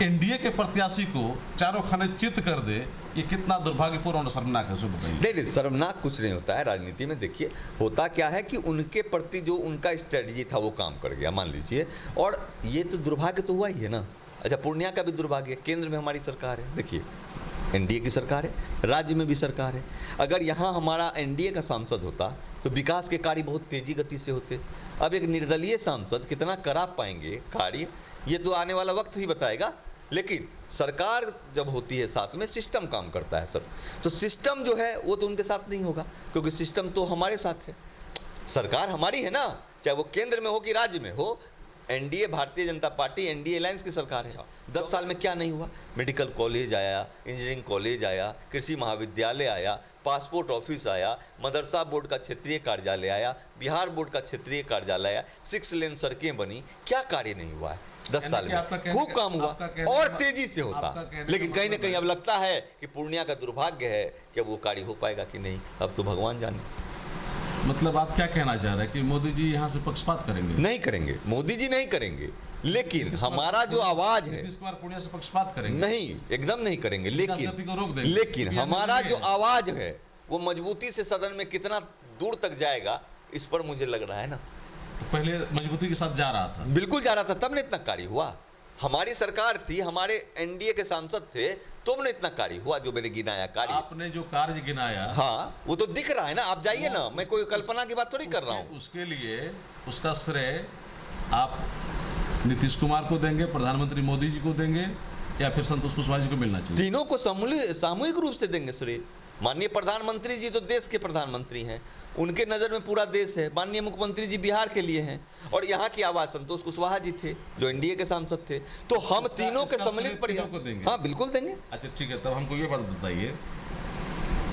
एनडीए के प्रत्याशी को चारों खाने चित कर दे, ये कितना दुर्भाग्यपूर्ण और शर्मनाक है? नहीं, शर्मनाक कुछ नहीं होता है राजनीति में। देखिए, होता क्या है कि उनके प्रति जो उनका स्ट्रेटजी था वो काम कर गया, मान लीजिए, और ये तो दुर्भाग्य तो हुआ ही है ना। अच्छा, पूर्णिया का भी दुर्भाग्य, केंद्र में हमारी सरकार है, देखिए एनडीए की सरकार है, राज्य में भी सरकार है। अगर यहाँ हमारा एनडीए का सांसद होता तो विकास के कार्य बहुत तेजी गति से होते। अब एक निर्दलीय सांसद कितना करा पाएंगे कार्य, ये तो आने वाला वक्त ही बताएगा। लेकिन सरकार जब होती है साथ में, सिस्टम काम करता है सर, तो सिस्टम जो है वो तो उनके साथ नहीं होगा, क्योंकि सिस्टम तो हमारे साथ है, सरकार हमारी है ना, चाहे वो केंद्र में हो कि राज्य में हो। NDA, Bharatiya Janata party, NDA alliance की सरकार है। 10 साल में क्या नहीं हुआ? मेडिकल कॉलेज आया, इंजीनियरिंग कॉलेज आया, कृषि महाविद्यालय आया, पासपोर्ट ऑफिस आया, मदरसा बोर्ड का क्षेत्रीय कार्यालय आया, बिहार बोर्ड का क्षेत्रीय कार्यालय आया, 6 लेन सड़कें बनी। क्या कार्य नहीं हुआ है 10 साल में? खूब काम हुआ और तेजी से होता। लेकिन कहीं ना कहीं अब लगता है कि पूर्णिया का दुर्भाग्य है कि अब वो कार्य हो पाएगा कि नहीं, अब तो भगवान जाने। मतलब आप क्या कहना चाह रहे हैं कि मोदी जी यहाँ से पक्षपात करेंगे? नहीं करेंगे, मोदी जी नहीं करेंगे, लेकिन हमारा जो आवाज है, नीतीश कुमार पूर्णिया से पक्षपात करेंगे? नहीं, एकदम नहीं करेंगे, लेकिन हमारा जो आवाज है वो मजबूती से सदन में कितना दूर तक जाएगा, इस पर मुझे लग रहा है ना। तो पहले मजबूती के साथ जा रहा था, बिल्कुल जा रहा था, तब ने इतना कार्य हुआ। हमारी सरकार थी, हमारे एनडीए के सांसद थे, तुमने इतना कार्य हुआ जो मैंने गिनाया कार्य। आपने जो कार्य गिनाया, हाँ, वो तो दिख रहा है ना, आप जाइए ना, मैं कोई कल्पना की बात थोड़ी कर रहा हूँ। उसके लिए उसका श्रेय आप नीतीश कुमार को देंगे, प्रधानमंत्री मोदी जी को देंगे, या फिर संतोष कुशवाहा जी को मिलना चाहिए? तीनों को सामूहिक रूप से देंगे श्रेय। माननीय प्रधानमंत्री जी तो देश के प्रधानमंत्री हैं, उनके नज़र में पूरा देश है। माननीय मुख्यमंत्री जी बिहार के लिए हैं, और यहाँ की आवाज़ संतोष कुशवाहा जी थे जो एनडीए के सांसद थे। तो हम तीनों के सम्मिलित परिवार को देंगे। हाँ, बिल्कुल देंगे। अच्छा, ठीक है, तब हमको ये बात बताइए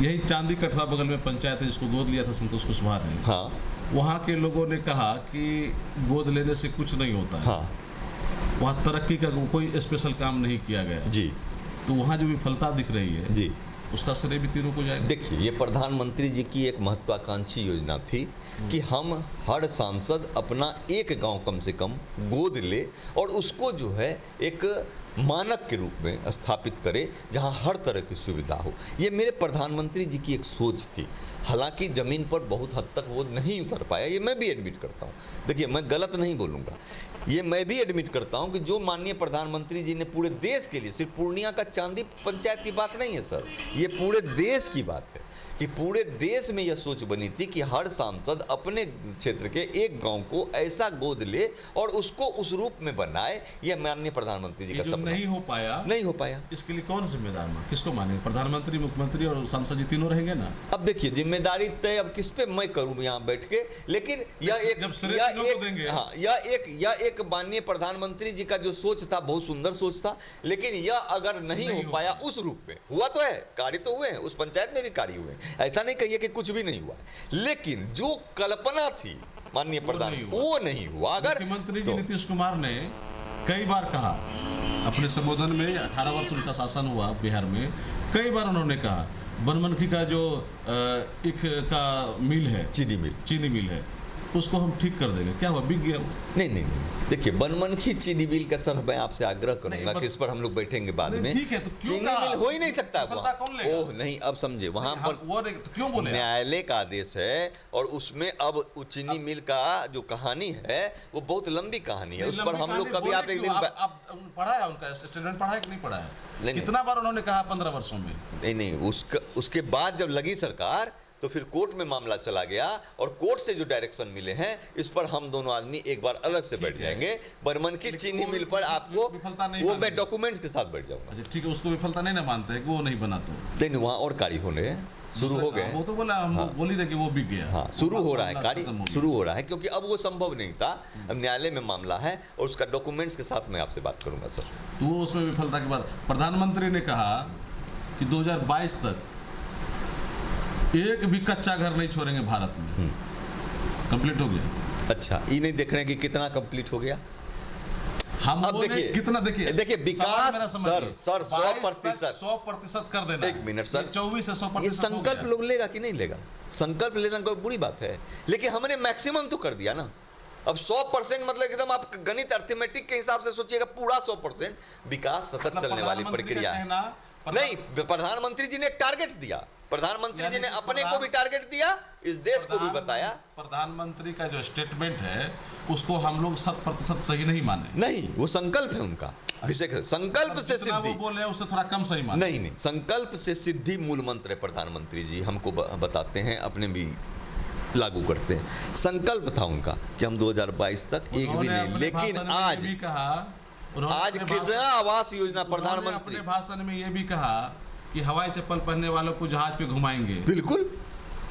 यही चांदी कठवा बगल में पंचायत है जिसको गोद लिया था संतोष कुशवाहा ने। हाँ वहाँ के लोगों ने कहा कि गोद लेने से कुछ नहीं होता है। हाँ वहाँ तरक्की का कोई स्पेशल काम नहीं किया गया जी तो वहाँ जो विफलता दिख रही है जी। उसका श्रेय भी तीनों को जाएगा। देखिए, ये प्रधानमंत्री जी की एक महत्वाकांक्षी योजना थी कि हम हर सांसद अपना एक गांव कम से कम गोद ले और उसको जो है एक मानक के रूप में स्थापित करे जहां हर तरह की सुविधा हो। ये मेरे प्रधानमंत्री जी की एक सोच थी। हालांकि ज़मीन पर बहुत हद तक वो नहीं उतर पाया, ये मैं भी एडमिट करता हूँ। देखिए, मैं गलत नहीं बोलूँगा, ये मैं भी एडमिट करता हूँ कि जो माननीय प्रधानमंत्री जी ने पूरे देश के लिए, सिर्फ पूर्णिया का चांदी पंचायत की बात नहीं है सर, ये पूरे देश की बात है कि पूरे देश में यह सोच बनी थी कि हर सांसद अपने क्षेत्र के एक गांव को ऐसा गोद ले और उसको उस रूप में बनाए। यह माननीय प्रधानमंत्री जी का सपना नहीं हो पाया। इसके लिए कौन जिम्मेदार है? किसको मानेंगे? प्रधानमंत्री, मुख्यमंत्री और सांसद जी तीनों रहेंगे ना। अब देखिए, जिम्मेदारी तय अब किस पे मैं करूं यहाँ बैठ के, लेकिन यह एक माननीय प्रधानमंत्री जी का जो सोच था बहुत सुंदर सोच था, लेकिन यह अगर नहीं हो पाया उस रूप में, हुआ तो है, कार्य तो हुए हैं, उस पंचायत में भी कार्य हुए हैं, ऐसा नहीं कहिए कि कुछ भी नहीं हुआ, लेकिन जो कल्पना थी माननीय प्रधान वो नहीं हुआ। अगर मुख्यमंत्री जी नीतीश कुमार ने कई बार कहा अपने संबोधन में, 18 वर्ष उनका शासन हुआ बिहार में, कई बार उन्होंने कहा बनमनखी का जो ईख का मिल है, चीनी मिल है, उसको हम ठीक कर देंगे। क्या हुआ? बिक गया? नहीं। देखिए, बनमनखी चीनी मिल का सर मैं आपसे आग्रह करूंगा कि इस पर हम लोग बैठेंगे बाद में। ठीक है, तो चीनी मिल हो ही नहीं सकता। ओह नहीं, अब समझे, वहां पर क्यों बोले? न्यायालय का आदेश है और उसमें अब चीनी मिल का जो कहानी है वो बहुत लंबी कहानी है। उस पर हम लोग कभी आप एक दिन पढ़ा है, उनका स्टेटमेंट पढ़ा है कि नहीं पढ़ा है? कितना बार उन्होंने कहा 15 वर्षों में? नहीं, उसके बाद जब लगी सरकार तो फिर कोर्ट में मामला चला गया और कोर्ट से जो डायरेक्शन मिले हैं इस पर हम दोनों आदमी एक बार अलग से बैठ जाएंगे। बनमनखी चीनी मिल पर आपको वो मैं डॉक्यूमेंट्स के साथ बैठ जाऊंगा। ठीक है, उसको विफलता नहीं ना मानते हैं कि वो नहीं बना? तो नहीं, वहाँ और कार्य होने शुरू हो गए। वो तो बोला, हम बोल ही रहे कि वो बिक गया। हाँ, शुरू हो रहा है, कार्य शुरू हो रहा है, क्योंकि अब वो संभव नहीं था। अब न्यायालय में मामला है और उसका डॉक्यूमेंट्स के साथ मैं आपसे बात करूंगा सर। तो उसमें विफलता के बाद प्रधानमंत्री ने कहा कि 2022 तक एक भी कच्चा घर नहीं छोड़ेंगे भारत में। कंप्लीट हो गया? अच्छा, ये नहीं देख रहे हैं कि कितना कंप्लीट हो गया? हम अब देखिए कितना, देखिए विकास सर 100% कर देना। 1 मिनट सर, 24 से 100%। ये संकल्प लोग लेगा कि नहीं लेगा? संकल्प लेना कोई बुरी बात है, लेकिन हमने मैक्सिमम तो कर दिया ना। अब 100% मतलब एकदम आप गणित अर्थमेटिक के हिसाब से सोचिएगा, पूरा 100% विकास सतत चलने वाली प्रक्रिया है। नहीं, प्रधानमंत्री जी ने एक टारगेट दिया, प्रधानमंत्री जी ने अपने को भी टारगेट दिया, इस देश को भी बताया। प्रधानमंत्री का जो स्टेटमेंट है उसको हम लोग 100% सही नहीं माने। नहीं, वो संकल्प है उनका, संकल्प से सिद्धि। वो बोले उससे थोड़ा कम सही माने। नहीं, संकल्प से सिद्धि मूल मंत्र है। प्रधानमंत्री जी हमको बताते हैं, अपने भी लागू करते हैं। संकल्प था उनका कि हम 2022 तक एक भी नहीं, लेकिन आज भी कहा, आज कितना आवास योजना प्रधानमंत्री अपने भाषण में ये भी कहा कि हवाई चप्पल पहनने वालों को जहाज पे घुमाएंगे। बिल्कुल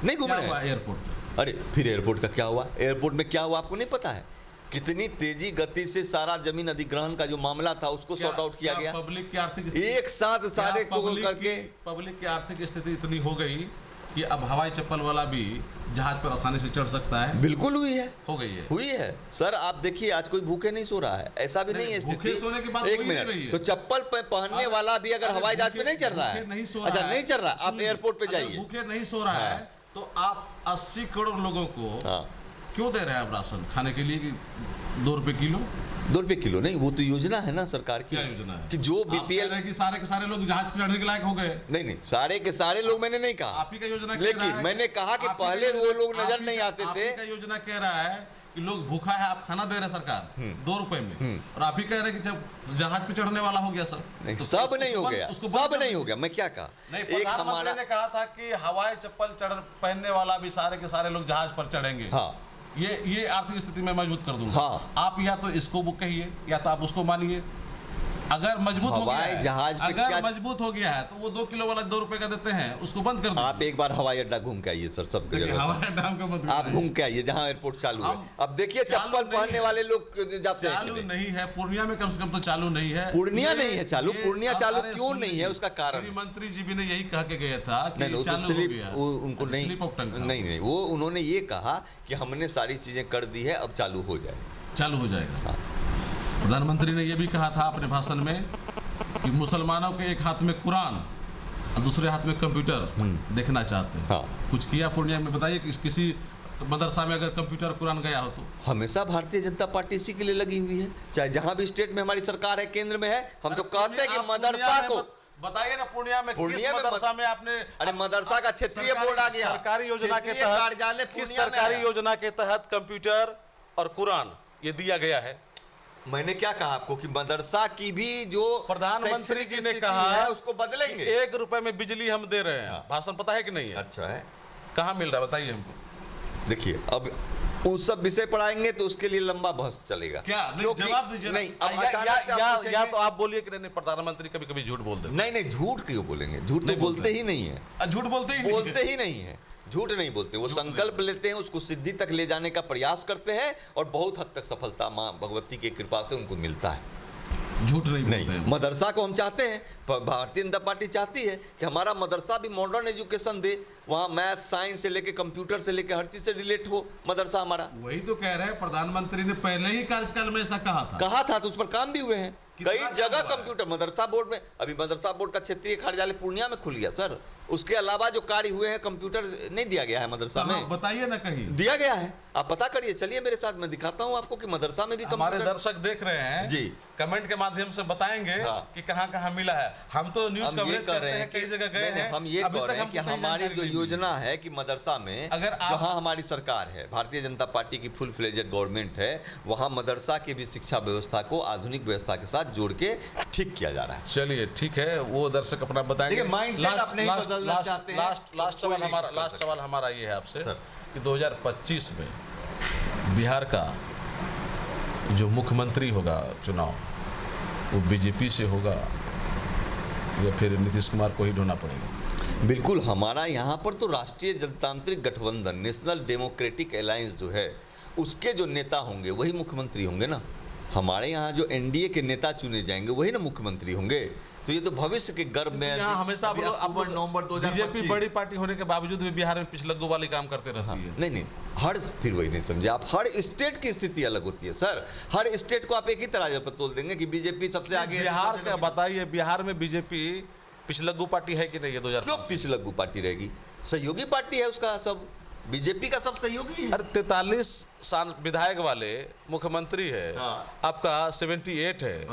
नहीं घुमा एयरपोर्ट पे। अरे फिर एयरपोर्ट का क्या हुआ? एयरपोर्ट में क्या हुआ आपको नहीं पता है? कितनी तेजी गति से सारा जमीन अधिग्रहण का जो मामला था उसको सॉर्ट आउट किया गया। पब्लिक की आर्थिक एक साथ सारे को करके पब्लिक की आर्थिक स्थिति इतनी हो गई कि अब हवाई चप्पल वाला भी जहाज पर आसानी से चढ़ सकता है। बिल्कुल हुई है, हो गई है, हुई है सर। आप देखिए, आज कोई भूखे नहीं सो रहा है, ऐसा भी नहीं है भूखे सोने की बात। एक मिनट, तो चप्पल पहनने वाला भी अगर हवाई जहाज पे नहीं चढ़ रहा है, अच्छा नहीं चढ़ रहा, आप एयरपोर्ट पे जाइए, भूखे नहीं सो रहा है, तो आप 80 करोड़ लोगों को क्यों दे रहे हैं आप राशन खाने के लिए? 2 रुपए किलो? 2 रुपए किलो नहीं, वो तो योजना है ना सरकार की। क्या योजना है? कि जो बीपीएल कि सारे के सारे लोग जहाज पे चढ़ने के लायक हो गए। नहीं, सारे के सारे लोग मैंने नहीं कहा, आप ही का योजना, लेकिन मैंने कहा कि पहले वो लोग नजर नहीं आते थे। आपका योजना कह रहा है कि लोग भूखा है, आप खाना दे रहे हैं सरकार 2 रुपए में, और आप ही कह रहे हैं कि जब जहाज पे चढ़ने वाला हो गया सब। नहीं, तो सब नहीं हो गया, सब नहीं हो गया। मैं क्या कहा? एक हमारा ने कहा था कि हवाई चप्पल पहनने वाला भी सारे के सारे लोग जहाज पर चढ़ेंगे। हाँ, ये आर्थिक स्थिति में मजबूत कर दूंगा। हाँ। आप या तो इसको कहिए या तो आप उसको मानिए। अगर मजबूत हो गया हवाई है, जहाज पे अगर क्या- मजबूत हो गया है तो वो 2 किलो वाला 2 रुपए का देते हैं, उसको बंद कर दो। आप एक बार हवाई अड्डा घूम के आइए सर, सब जगह हवाई अड्डा का मतलब आप घूम के आइए जहाँ एयरपोर्ट चालू है। हम- अब देखिए चालू चप्पल नहीं पहनने है। वाले लोग जाते हैं कि चालू नहीं? नहीं है, पूर्णिया में कम से कम तो चालू नहीं है। पूर्णिया नहीं है चालू, ये- पूर्णिया अब चालू अरे क्यों सुन नहीं है, लीजिए, उसका कारण गृह मंत्री जी भी ने यही कह के गया था कि नहीं, वो तो चालू हो स्लिप गया। उनको अच्छा, नहीं, स्लिप ऑफ टंग था। नहीं वो उन्होंने ये कहा कि हमने सारी चीजें कर दी है, अब चालू हो जाए। चालू हो जाएगा। प्रधानमंत्री ने यह भी कहा था अपने भाषण में कि मुसलमानों के एक हाथ में कुरान और दूसरे हाथ में कंप्यूटर देखना चाहते हैं। हाँ। कुछ किया पूर्णिया में? बताइए कि किसी मदरसा में अगर कंप्यूटर कुरान गया हो तो? हमेशा भारतीय जनता पार्टी इसी के लिए लगी हुई है, चाहे जहां भी स्टेट में हमारी सरकार है, केंद्र में है, हम तो कहते हैं कि आप मदरसा पूर्णिया को में बताइए ना, पूर्णिया में पूर्णिया किस में मदरसा में आपने? अरे मदरसा का क्षेत्रीय बोर्ड आ गया, सरकारी योजना के क्षेत्रीय तहत कार्यालय किस पूर्णिया में सरकारी आया। योजना के तहत कंप्यूटर और कुरान ये दिया गया है? मैंने क्या कहा आपको कि मदरसा की भी जो प्रधानमंत्री शैक्षणिक जी ने स्थिति कहा है उसको बदलेंगे। 1 रुपए में बिजली हम दे रहे हैं। भाषण पता है कि नहीं है? अच्छा है, कहाँ मिल रहा है बताइए हमको। देखिए अब उस सब विषय पढ़ाएंगे तो उसके लिए लंबा बहस चलेगा। क्या नहीं, क्योंकि- जवाब दीजिए ना। नहीं, अब या अचानक से आप पूछेंगे- या तो आप बोलिए कि नहीं प्रधानमंत्री कभी कभी झूठ बोल देते नहीं झूठ क्यों बोलेंगे, झूठ तो नहीं बोलते बोलते। ही नहीं है, झूठ बोलते ही नहीं। बोलते ही नहीं है, झूठ नहीं बोलते। वो संकल्प लेते हैं, उसको सिद्धि तक ले जाने का प्रयास करते हैं और बहुत हद तक सफलता माँ भगवती की कृपा से उनको मिलता है। झूठ नहीं बोलते नहीं, हैं। मदरसा को हम चाहते हैं, भारतीय जनता पार्टी चाहती है कि हमारा मदरसा भी मॉडर्न एजुकेशन दे, वहाँ मैथ साइंस से लेके कंप्यूटर से लेके हर चीज से रिलेट हो मदरसा हमारा। वही तो कह रहे हैं, प्रधानमंत्री ने पहले ही कार्यकाल में ऐसा कहा था। तो उस पर काम भी हुए हैं, कितना कई काम जगह हुआ है? कंप्यूटर मदरसा बोर्ड में, अभी मदरसा बोर्ड का क्षेत्रीय कार्यालय पूर्णिया में खुल गया सर। उसके अलावा जो कार्य हुए हैं, कंप्यूटर नहीं दिया गया है मदरसा में, बताइए ना कहीं दिया गया है। आप पता करिए, चलिए मेरे साथ, मैं दिखाता हूँ आपको कि मदरसा में भी हमारे कंप्यूटर। दर्शक देख रहे हैं जी, कमेंट के माध्यम से बताएंगे हाँ। कि कहाँ कहाँ मिला है। हम तो न्यूज हम ये कवरेज कह करते रहे हैं, हैं कई जगह गए नहीं, हैं। हम ये अभी कह तक रहे हैं कि हमको कहीं हमारी जानकारी जो नहीं मिली। योजना है कि मदरसा में अगर आप- जहां हमारी सरकार है, भारतीय जनता पार्टी की फुल फ्लेजेड गवर्नमेंट है, वहां मदरसा की भी शिक्षा व्यवस्था को आधुनिक व्यवस्था के साथ जोड़ के ठीक किया जा रहा है। चलिए ठीक है, वो दर्शक अपना बताएंगे। देखिए, mindset आप नहीं बदलना चाहते हैं, लास्ट तो कोई सवाल नहीं हमारा कुछ कर लास्ट सवाल हमारा ये है आपसे सर। कि 2025 में बिहार का जो मुख्यमंत्री होगा चुनाव, वो बीजेपी से होगा या फिर नीतीश कुमार को ही ढूंढना पड़ेगा? बिल्कुल, हमारा यहाँ पर तो राष्ट्रीय जनतांत्रिक गठबंधन, नेशनल डेमोक्रेटिक अलायंस जो है, उसके जो नेता होंगे वही मुख्यमंत्री होंगे ना। हमारे यहाँ जो एनडीए के नेता चुने जाएंगे वही ना मुख्यमंत्री होंगे। तो ये तो भविष्य के गर्भ में यहाँ हमेशा अभी अक्टूबर नवंबर बीजेपी 2025 बड़ी पार्टी होने के बावजूद भी बिहार में पिछलग्गू वाले काम करते रहती है। नहीं, हर फिर वही नहीं समझे आप, हर स्टेट की स्थिति अलग होती है सर। हर स्टेट को आप एक ही तरह पर तोल देंगे कि बीजेपी सबसे आगे है। बिहार का बताइए, बिहार में बीजेपी पिछलग्गू पार्टी है कि नहीं है? 2000 क्यों पिछलग्गू पार्टी रहेगी? सहयोगी पार्टी है उसका, सब बीजेपी का सब सहयोगी है। अरे 43 विधायक वाले मुख्यमंत्री है, हाँ। आपका 78 है,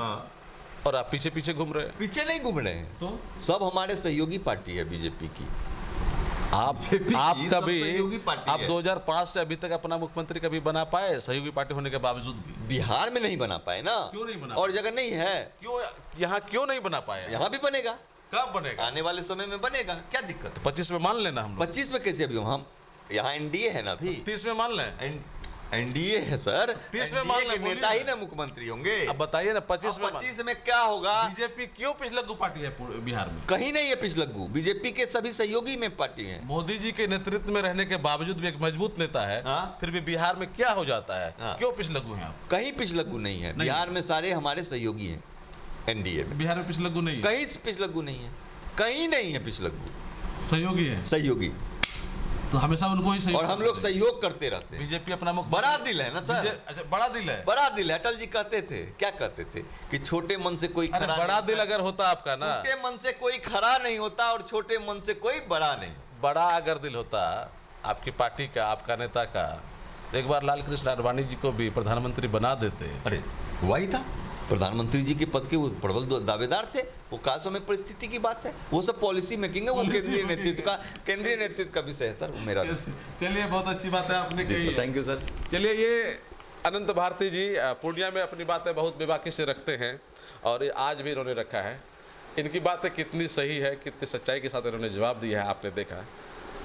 और आप पीछे पीछे घूम रहे हैं। पीछे नहीं घूम रहे हैं, सब हमारे सहयोगी पार्टी है बीजेपी की। आप कभी सहयोगी पार्टी आप है। 2005 से अभी तक अपना मुख्यमंत्री कभी बना पाए सहयोगी पार्टी होने के बावजूद भी? बिहार में नहीं बना पाए ना। क्यों नहीं बना और जगह नहीं है, क्यों यहाँ क्यों नहीं बना पाए? यहाँ भी बनेगा, कब बनेगा? आने वाले समय में बनेगा, क्या दिक्कत? 25 में मान लेना हम लोग। 25 में कैसे? अभी हम यहाँ एनडीए है ना, अभी 30 में मान लें। एनडीए है सर, 30 में NDA मान के लें, बोलिए नेता ही ना। ना मुख्यमंत्री होंगे। अब बताइए ना, 25 में 25 में क्या होगा? बीजेपी क्यों पिछलग्गू पार्टी है बिहार में? कहीं नहीं है पिछलग्गू, बीजेपी के सभी सहयोगी में पार्टी है। मोदी जी के नेतृत्व में रहने के बावजूद भी एक मजबूत नेता है, हाँ? फिर भी बिहार में क्या हो जाता है? हाँ? क्यों पिछलग्गू हैं आप? कहीं पिछलग्गू नहीं है, बिहार में सारे हमारे सहयोगी हैं एनडीए में। बिहार में पिछलग्गू नहीं है? कहीं पिछलग्गू नहीं है, कहीं नहीं है पिछलग्गू, सहयोगी है। सहयोगी, तो हमेशा उनको ही सहयोग और हम लोग सहयोग करते रहते हैं। बीजेपी अपना बड़ा दिल है ना सर, अच्छा बड़ा दिल है। बड़ा दिल है। अटल जी कहते थे, क्या कहते थे कि छोटे मन से कोई अरे खरा बड़ा नहीं दिल होता। अगर होता आपका ना, छोटे मन से कोई खरा नहीं होता और छोटे मन से कोई बड़ा नहीं। बड़ा अगर दिल होता आपकी पार्टी का, आपका नेता का, तो एक बार लाल कृष्ण आडवाणी जी को भी प्रधानमंत्री बना देते। अरे वही था, प्रधानमंत्री जी के पद के वो प्रबल दावेदार थे। वो काल समय परिस्थिति की बात है, वो सब पॉलिसी मेकिंग है, वो केंद्रीय नेतृत्व का विषय है सर मेरा। चलिए बहुत अच्छी बात है आपने कही है। Thank you sir. चलिए, ये अनंत भारती जी पूर्णिया में अपनी बातें बहुत बेबाकी से रखते हैं और आज भी इन्होंने रखा है। इनकी बातें कितनी सही है, कितनी सच्चाई के साथ इन्होंने जवाब दिया है, आपने देखा।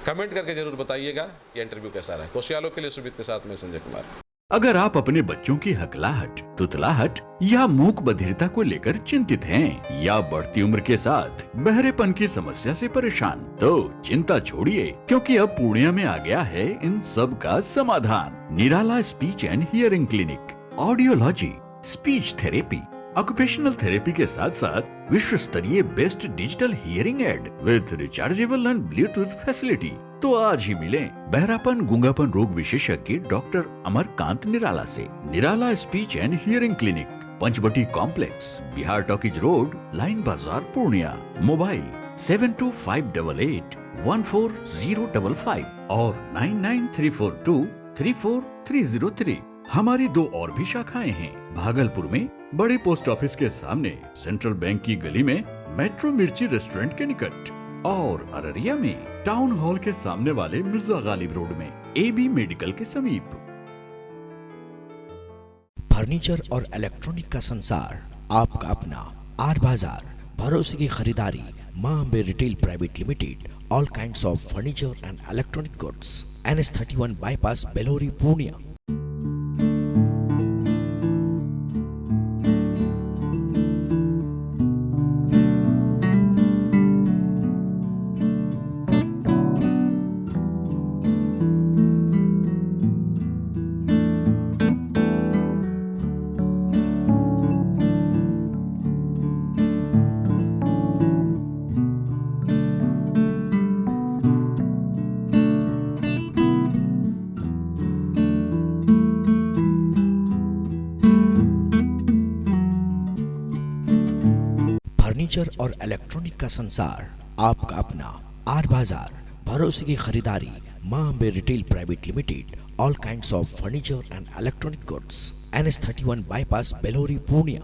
कमेंट करके जरूर बताइएगा ये इंटरव्यू कैसा रहा। कोशियालों के लिए सुमित के साथ में संजय कुमार। अगर आप अपने बच्चों की हकलाहट, तुतलाहट या मूक बधिरता को लेकर चिंतित हैं या बढ़ती उम्र के साथ बहरेपन की समस्या से परेशान, तो चिंता छोड़िए, क्योंकि अब पूर्णिया में आ गया है इन सब का समाधान। Nirala speech and hearing clinic, audiology, speech therapy, occupational therapy के साथ साथ विश्व स्तरीय best digital hearing aid with rechargeable and Bluetooth facility. तो आज ही मिलें बहरापन गूंगापन रोग विशेषज्ञ डॉक्टर अमरकांत निराला से। Nirala speech and hearing clinic, Panchvati complex, Bihar talkies road, line Bazar, Purnia. Mobile 7258814055 और 9934234303। हमारी 2 और भी शाखाएं हैं, भागलपुर में बड़े पोस्ट ऑफिस के सामने, सेंट्रल बैंक की गली में, मेट्रो मिर्ची रेस्टोरेंट के निकट, और अररिया में टाउन हॉल के सामने वाले मिर्जा गालिब रोड में, AB मेडिकल के समीप। फर्नीचर और इलेक्ट्रॉनिक का संसार, आपका अपना आर बाजार, भरोसे की खरीदारी, Maa Ambe retail private limited, all kinds of furniture and electronic goods, NS31 bypass, Belori, Purnia. Furniture और इलेक्ट्रॉनिक का संसार, आपका अपना आर बाजार, भरोसे की खरीदारी, Maa Ambe retail private limited, all kinds of furniture and electronic goods, NS31 bypass, Belori, Purnia.